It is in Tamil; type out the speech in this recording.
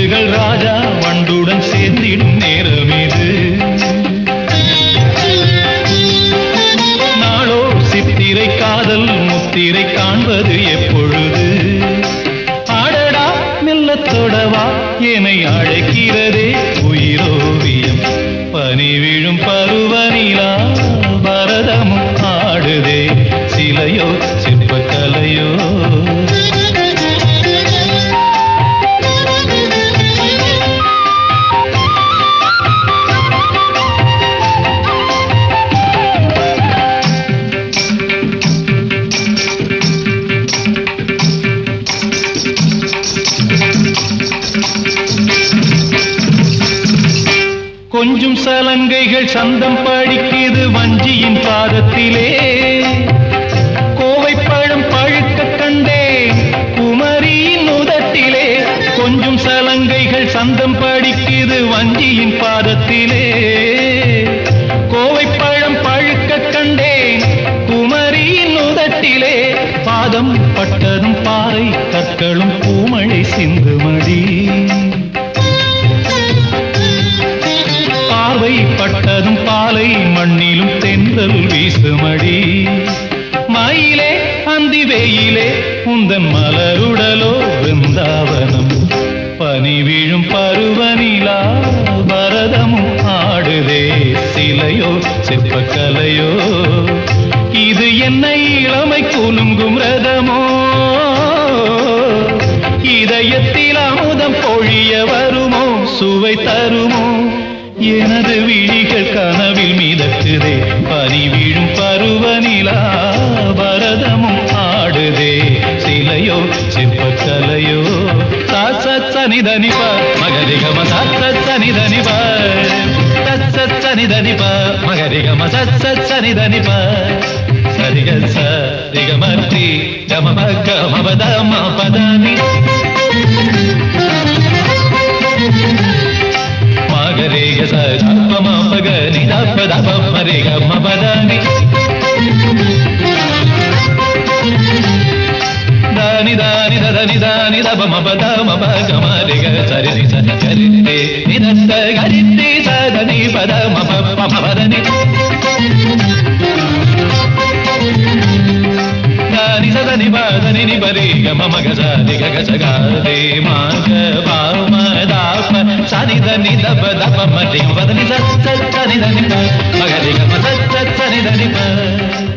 வண்டுகள் ராஜா வண்டுடன் சேர்ந்திடும் நேரம் இது. நாளோ சித்திரை காதல் முத்திரை காண்பது எப்பொழுது? ஆடடா மெல்லத்தொடவா என்னை அழைக்கிறதே உயிரோவியம். பனி விழும் பருவநிலா பரதமும் ஆடுதே. சிலையோ சிற்பக்கலையோ கொஞ்சம் சலங்கைகள் சந்தம் படிக்குது வஞ்சியின் பாதத்திலே. கோவை பழம் பழுக்க கண்டே குமரியின் உதட்டிலே. கொஞ்சம் சலங்கைகள் சந்தம் படிக்குது வஞ்சியின் பாதத்திலே. கோவை பழம் பழுக்க கண்டே குமரியின் உதட்டிலே. பாதம் பட்டதும் பாறை கற்களும் பூமழை சிந்துமடி. பட்டதும் பாலை மண்ணிலும் தென்றல் வீசுமடி. மயிலே அந்தி வெயிலே உந்தன் மலருடலோ விருந்தாவனம். பனி விழும் பருவநிலா பரதமும் ஆடுதே. சிலையோ சிற்பக்கலையோ இது என்னை இளமை குலுங்கும் ரதமோ? இதயத்தில் அமுதம் பொழிய வருமோ? சுவை தருமோ? எனது விழிகள் கனவில் மிதக்குதே. பனி விழும் பருவநிலா பரதமும் ஆடுதே. சிலையோ சிற்பக்கலையோ? சனிதனிப மகரிகம சனிதனிப சனிதனிப மகரிகம சனிதனிப சரிக சரிகமர்த்தி கமபதம பதனி மகரேக சம பகனி தப்ப மரேக மபதனி தானி தானி ததனி தானி தப மபத மபக மரேக சரி சரி சரி நிதத்த கரித்தி சதனி பத மப மபதனி தானி சதனி பதனி நி பரேக மமக சரி கக சகாதே மக பாம தாப சனி தனி தப தப மரேக மபதனி சரி சரி சனி தனி மகரேக ம சரி சரி சனி தனி